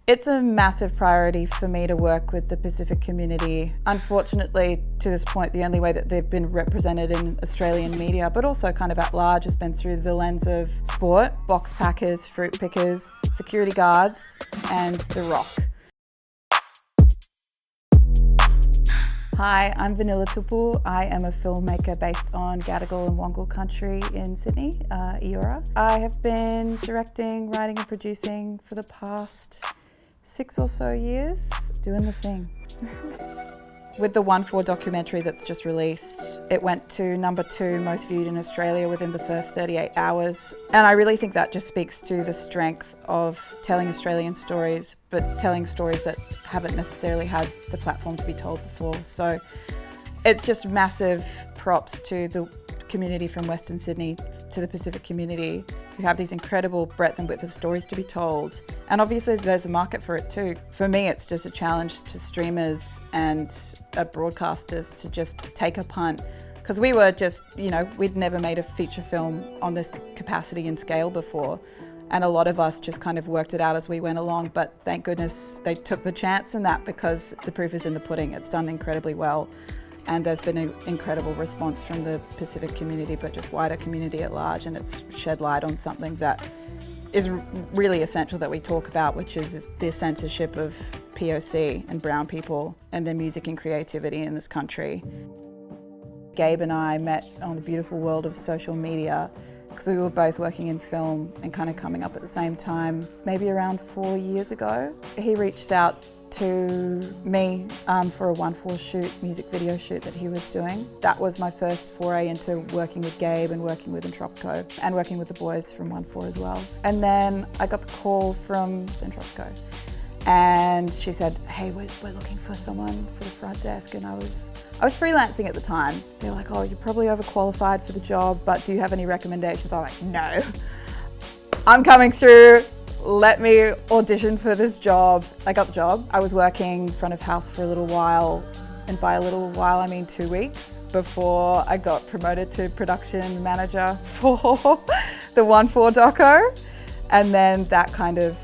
It's a massive priority for me to work with the Pacific community. Unfortunately, to this point, the only way that they've been represented in Australian media, but also kind of at large, has been through the lens of sport, box packers, fruit pickers, security guards, and The Rock. Hi, I'm Vanilla Tupu. I am a filmmaker based on Gadigal and Wongal country in Sydney, Eora. I have been directing, writing and producing for the past 6 or so years, doing the thing. With the ONEFOUR documentary that's just released, it went to #2 most viewed in Australia within the first 38 hours. And I really think that just speaks to the strength of telling Australian stories, but telling stories that haven't necessarily had the platform to be told before. So it's just massive props to the community from Western Sydney, to the Pacific community, who have these incredible breadth and width of stories to be told. And obviously there's a market for it too. For me, it's just a challenge to streamers and broadcasters to just take a punt. Because we were just, we'd never made a feature film on this capacity and scale before. And a lot of us just kind of worked it out as we went along. But thank goodness they took the chance in that, because the proof is in the pudding. It's done incredibly well. And there's been an incredible response from the Pacific community, but just wider community at large, and it's shed light on something that is really essential that we talk about, which is the censorship of POC and brown people and their music and creativity in this country. Gabe and I met on the beautiful world of social media because we were both working in film and kind of coming up at the same time, maybe around 4 years ago. He reached out to me for a ONEFOUR shoot, music video shoot that he was doing. That was my first foray into working with Gabe and working with Entropico and working with the boys from ONEFOUR as well. And then I got the call from Entropico and she said, hey, we're looking for someone for the front desk. And I was freelancing at the time. They were like, oh, you're probably overqualified for the job, but do you have any recommendations? I'm like, no, I'm coming through. Let me audition for this job. I got the job. I was working front of house for a little while, and by a little while I mean 2 weeks, before I got promoted to production manager for the ONEFOUR doco. And then that kind of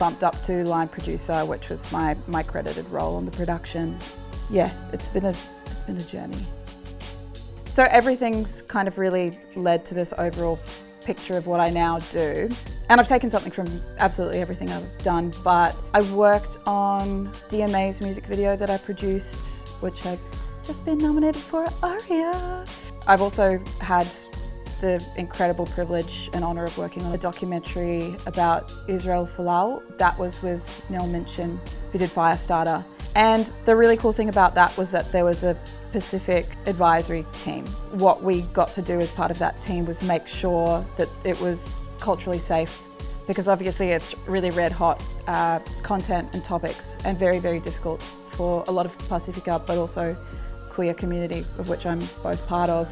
bumped up to line producer, which was my credited role on the production. Yeah, it's been a journey. So everything's kind of really led to this overall picture of what I now do. And I've taken something from absolutely everything I've done, but I worked on DMA's music video that I produced, which has just been nominated for an ARIA. I've also had the incredible privilege and honour of working on a documentary about Israel Folau. That was with Neil Minchin, who did Firestarter. And the really cool thing about that was that there was a Pacific advisory team. What we got to do as part of that team was make sure that it was culturally safe, because obviously it's really red hot content and topics, and very, very difficult for a lot of Pacifica, but also queer community, of which I'm both part of.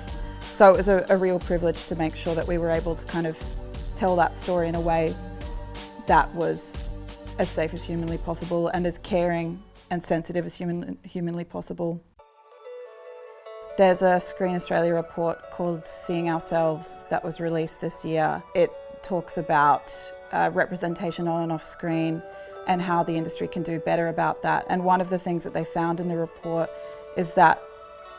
So it was a real privilege to make sure that we were able to kind of tell that story in a way that was as safe as humanly possible and as caring and sensitive as humanly possible. There's a Screen Australia report called Seeing Ourselves that was released this year. It talks about representation on and off screen and how the industry can do better about that. And one of the things that they found in the report is that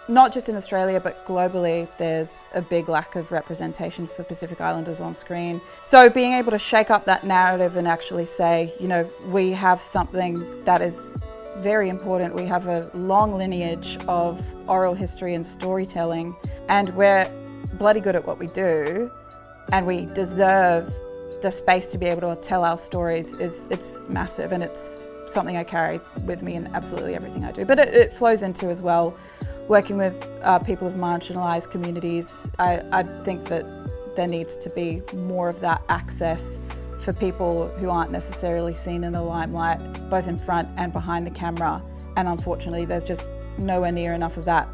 not just in Australia, but globally, there's a big lack of representation for Pacific Islanders on screen. So being able to shake up that narrative and actually say, we have something that is very important. We have a long lineage of oral history and storytelling, and we're bloody good at what we do, and we deserve the space to be able to tell our stories. It's massive, and it's something I carry with me in absolutely everything I do. But it flows into as well working with people of marginalised communities. I think that there needs to be more of that access for people who aren't necessarily seen in the limelight, both in front and behind the camera. And unfortunately, there's just nowhere near enough of that,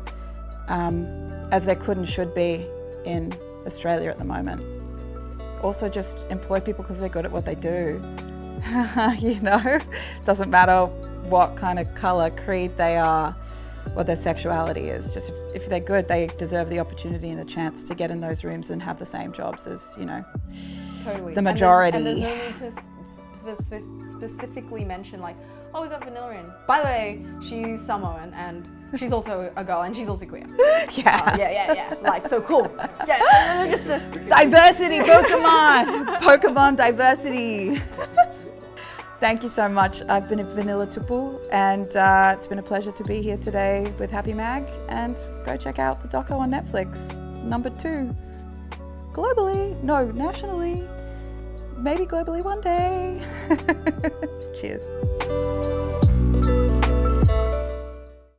as there could and should be in Australia at the moment. Also, just employ people because they're good at what they do. Doesn't matter what kind of colour, creed they are, what their sexuality is. Just if they're good, they deserve the opportunity and the chance to get in those rooms and have the same jobs as, Totally. the majority. And there's no need to specifically mention like, oh, we got Vanilla in. By the way, she's Samoan and she's also a girl and she's also queer. Yeah. Yeah. Like, so cool. Yeah, just diversity, Pokemon! Pokemon diversity. Thank you so much. I've been Vanilla Tupu, and it's been a pleasure to be here today with Happy Mag. And go check out the doco on Netflix, #2. Globally, no, nationally, maybe globally one day. Cheers.